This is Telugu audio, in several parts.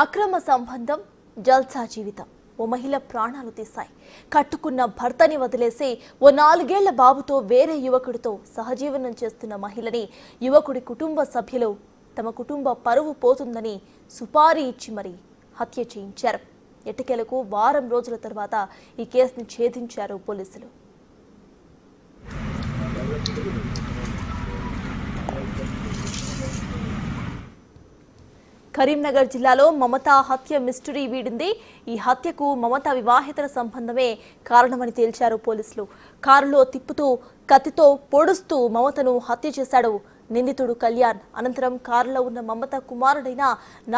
అక్రమ సంబంధం జల్సా జీవితం ఓ మహిళ ప్రాణాలు తీశాయి. కట్టుకున్న భర్తని వదిలేసి ఓ 4 ఏళ్ల బాబుతో వేరే యువకుడితో సహజీవనం చేస్తున్న మహిళని యువకుడి కుటుంబ సభ్యులు తమ కుటుంబ పరువు పోతుందని సుపారీ ఇచ్చి మరీ హత్య చేయించారు. ఎట్టకేలకు వారం రోజుల తర్వాత ఈ కేసును ఛేదించారు పోలీసులు. కరీంనగర్ జిల్లాలో మమత హత్య మిస్టరీ వీడింది. ఈ హత్యకు మమత వివాహితర సంబంధమే కారణమని తేల్చారు పోలీసులు. కారులో తిప్పుతూ కత్తితో పొడుస్తూ మమతను హత్య చేశాడు నిందితుడు కళ్యాణ్. అనంతరం కారులో ఉన్న మమత కుమారుడైన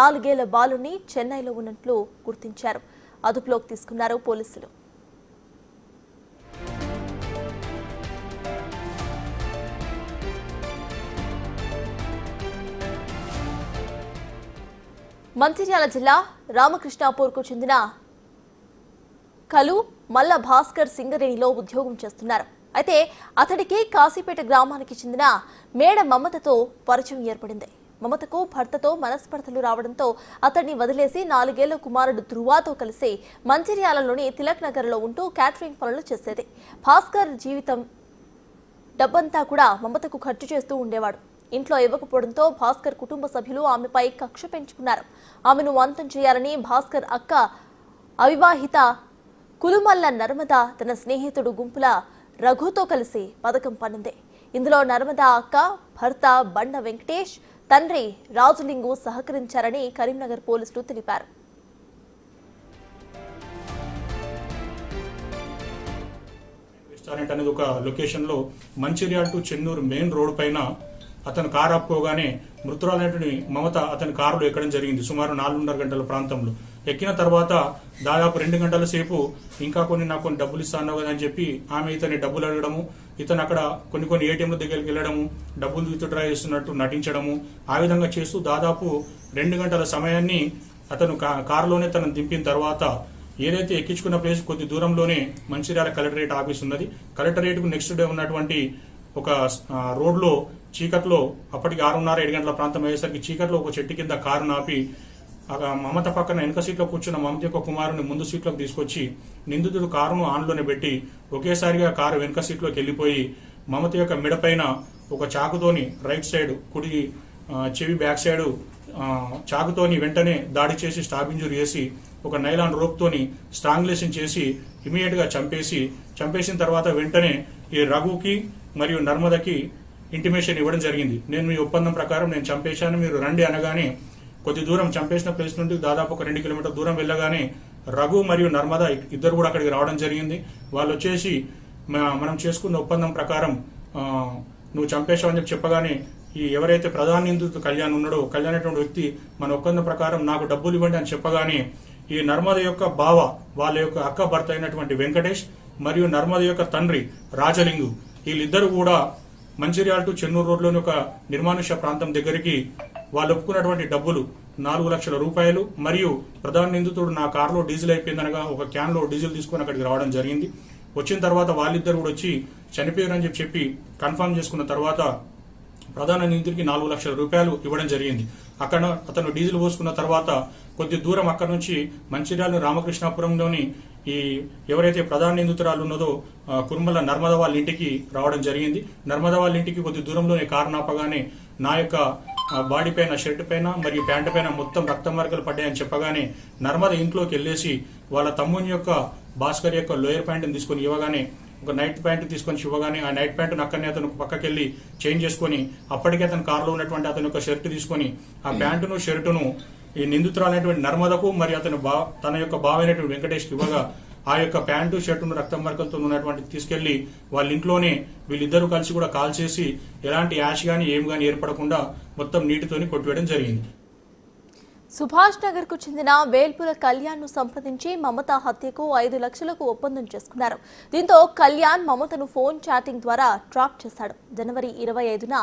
4 ఏళ్ల బాలుని చెన్నైలో ఉన్నట్లు గుర్తించారు. అదుపులోకి తీసుకున్నారు పోలీసులు. మంచిర్యాల జిల్లా రామకృష్ణాపూర్కు చెందిన కలు మల్ల భాస్కర్ సింగరేణిలో ఉద్యోగం చేస్తున్నారు. అయితే అతడికి కాశీపేట గ్రామానికి చెందిన మేడ మమతతో పరిచయం ఏర్పడింది. మమతకు భర్తతో మనస్పర్ధలు రావడంతో అతడిని వదిలేసి 4 ఏళ్ల కుమారుడు ధృవాతో కలిసి మంచిర్యాలలోని తిలక్ నగర్లో ఉంటూ క్యాటరింగ్ పనులు చేసేది. భాస్కర్ జీవితం డబ్బంతా కూడా మమతకు ఖర్చు చేస్తూ ఉండేవాడు. ఇంట్లో ఇవ్వకపోవడంతో భాస్కర్ కుటుంబ సభ్యులు ఆమెపై కక్ష పెంచుకున్నారు. ఆమెను అంతం చేయాలని భాస్కర్ అక్క అవివాహిత కులుమల్ల నర్మద తన స్నేహితుడు గుంపుల రఘుతో కలిసి పథకం పన్నింది. ఇందులో నర్మద అక్క, భర్త బండ వెంకటేష్, తండ్రి రాజులింగు సహకరించారని కరీంనగర్ పోలీసులు తెలిపారు. రెస్టారెంట్ అనేది ఒక లొకేషన్ లో Mancherial to Chennur main road పైన అతను కారు ఆపుకోగానే మృతురాలైనటువంటి మమత అతని కారులో ఎక్కడం జరిగింది. సుమారు 4:30 గంటల ప్రాంతంలో ఎక్కిన తర్వాత దాదాపు 2 గంటల సేపు ఇంకా నాకు డబ్బులు ఇస్తాను కదా అని చెప్పి ఆమె ఇతని డబ్బులు అడగడము, ఇతను అక్కడ కొన్ని ఏటీఎంల దగ్గరికి వెళ్ళడము, డబ్బులు విత్డ్రా చేస్తున్నట్టు నటించడము, ఆ విధంగా చేస్తూ దాదాపు 2 గంటల సమయాన్ని అతను కారులోనే తనను దింపిన తర్వాత ఏదైతే ఎక్కించుకున్న ప్లేస్ కొద్ది దూరంలోనే మంచిర్యాల కలెక్టరేట్ ఆఫీస్ ఉన్నది. కలెక్టరేట్ కు నెక్స్ట్ డే ఉన్నటువంటి ఒక రోడ్లో చీకట్లో అప్పటికి 6:30-7 గంటల ప్రాంతం అయ్యేసరికి చీకట్లో ఒక చెట్టు కింద కారు నాపి మమత పక్కన వెనక సీట్లో కూర్చున్న మమత యొక్క కుమారుని ముందు సీట్లోకి తీసుకొచ్చి నిందితుడు కారును ఆన్లోనే పెట్టి ఒకేసారిగా కారు వెనక సీట్లోకి వెళ్ళిపోయి మమత యొక్క మెడపైన ఒక చాకుతోని రైట్ సైడ్ కుడి చెవి బ్యాక్ సైడ్ చాకుతోని వెంటనే దాడి చేసి స్టాబ్ ఇంజురీ చేసి ఒక నైలాన్ రోప్ తోని స్ట్రాంగ్లేషన్ చేసి ఇమీడియట్ గా చంపేసిన తర్వాత వెంటనే ఈ రఘుకి మరియు నర్మదకి ఇంటిమేషన్ ఇవ్వడం జరిగింది. నేను మీ ఒప్పందం ప్రకారం నేను చంపేశాను, మీరు రండి అనగానే కొద్ది దూరం చంపేసిన ప్లేస్ నుండి దాదాపు ఒక 2 కిలోమీటర్ దూరం వెళ్ళగానే రఘు మరియు నర్మద ఇద్దరు కూడా అక్కడికి రావడం జరిగింది. వాళ్ళు వచ్చేసి మనం చేసుకున్న ఒప్పందం ప్రకారం నువ్వు చంపేశావని చెప్పగానే ఈ ఎవరైతే ప్రధాన నిందితుడు కళ్యాణ్ ఉన్నాడో కళ్యాణ్ అనేటువంటి వ్యక్తి మన ఒప్పందం ప్రకారం నాకు డబ్బులు ఇవ్వండి అని చెప్పగానే ఈ నర్మద యొక్క బావ వాళ్ళ యొక్క అక్క భర్త అయినటువంటి వెంకటేష్ మరియు నర్మద యొక్క తండ్రి రాజలింగు వీళ్ళిద్దరు కూడా మంచిర్యాల టు చెన్నూరు రోడ్లోని ఒక నిర్మానుష్య ప్రాంతం దగ్గరికి వాళ్ళు ఒప్పుకున్నటువంటి డబ్బులు 4 లక్షల రూపాయలు మరియు ప్రధాన నిందితుడు నా కారులో డీజిల్ అయిపోయిందనగా ఒక క్యాన్ లో డీజిల్ తీసుకుని అక్కడికి రావడం జరిగింది. వచ్చిన తర్వాత వాళ్ళిద్దరు కూడా వచ్చి చనిపోయారని చెప్పి కన్ఫర్మ్ చేసుకున్న తర్వాత ప్రధాన నిందితుడికి 4 లక్షల రూపాయలు ఇవ్వడం జరిగింది. అక్కడ అతను డీజిల్ పోసుకున్న తర్వాత కొద్ది దూరం అక్కడ నుంచి మంచిర్యాల రామకృష్ణాపురంలోని ఈ ఎవరైతే ప్రధాన నిందితురాలు ఉన్నదో కుర్మల నర్మద వాళ్ళ ఇంటికి రావడం జరిగింది. నర్మద వాళ్ళ ఇంటికి కొద్ది దూరంలోనే కారు నాపగానే నా యొక్క బాడీ పైన, షర్ట్ పైన మరియు ప్యాంటు పైన మొత్తం రక్తం మరకలు పడ్డాయని చెప్పగానే నర్మద ఇంట్లోకి వెళ్ళేసి వాళ్ళ తమ్ముని యొక్క భాస్కర్ యొక్క లోయర్ ప్యాంటుని తీసుకొని ఇవ్వగానే ఒక నైట్ ప్యాంటు తీసుకొని ఇవ్వగానే ఆ నైట్ ప్యాంటును అక్కడనే అతను పక్కకెళ్లి చేంజ్ చేసుకుని అప్పటికే అతను కారులో ఉన్నటువంటి అతని యొక్క షర్ట్ తీసుకొని ఆ ప్యాంటును షర్టును ఈ నిందితురాలైనటువంటి నర్మదకు మరియు తన యొక్క బావైనటువంటి వెంకటేష్కి ఇవ్వగా ఆ యొక్క ప్యాంటు షర్టును రక్తం మరకలతో ఉన్నటువంటి తీసుకెళ్లి వాళ్ళ ఇంట్లోనే వీళ్ళిద్దరూ కలిసి కూడా కాల్ చేసి ఎలాంటి యాష్ గానీ ఏం గానీ ఏర్పడకుండా మొత్తం నీటితోని కొట్టివేయడం జరిగింది. సుభాష్ నగర్ కు చెందిన వేల్పుల కళ్యాణ్ ను సంప్రదించి మమత హత్యకు 5 లక్షలకు ఒప్పందం చేసుకున్నారు. దీంతో కళ్యాణ్ మమతను ఫోన్ చాటింగ్ ద్వారా ట్రాప్ చేశాడు. జనవరి 25న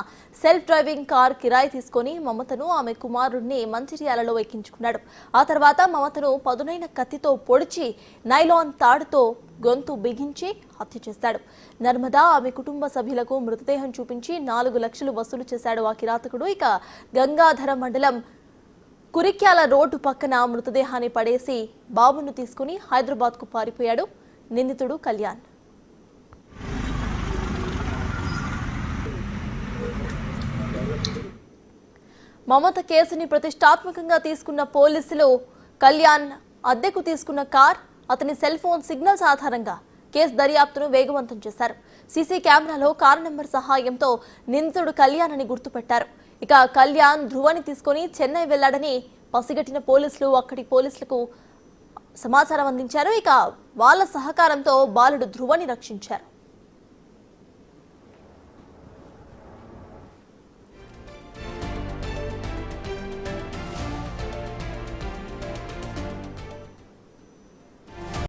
సెల్ఫ్ డ్రైవింగ్ కార్ కిరాయి తీసుకుని మమతను ఆమె కుమారుడిని మంచిర్యాలలో ఎక్కించుకున్నాడు. ఆ తర్వాత మమతను పదునైన కత్తితో పొడిచి నైలాన్ తాడుతో గొంతు బిగించి హత్య చేశాడు. నర్మదా ఆమె కుటుంబ సభ్యులకు మృతదేహం చూపించి 4 లక్షలు వసూలు చేశాడు ఆ కిరాతకుడు. ఇక గంగాధర మండలం కురిక్యాల రోడ్డు పక్కన మృతదేహాన్ని పడేసి బాబును తీసుకుని హైదరాబాద్కు పారిపోయాడు నిందితుడు కళ్యాణ్. మమత కేసుని ప్రతిష్టాత్మకంగా తీసుకున్న పోలీసులు కళ్యాణ్ అద్దెకు తీసుకున్న కార్, అతని సెల్ ఫోన్ సిగ్నల్స్ ఆధారంగా కేసు దర్యాప్తును వేగవంతం చేశారు. సీసీ కెమెరాలో కారు నెంబర్ సహాయంతో నిందితుడు కళ్యాణ్ అని గుర్తుపెట్టారు. ఇక కళ్యాణ్ ధ్రువని తీసుకుని చెన్నై వెళ్లాడని పసిగట్టిన పోలీసులు అక్కడి పోలీసులకు సమాచారం అందించారు. ఇక వాళ్ళ సహకారంతో బాలుడు ధ్రువని రక్షించారు.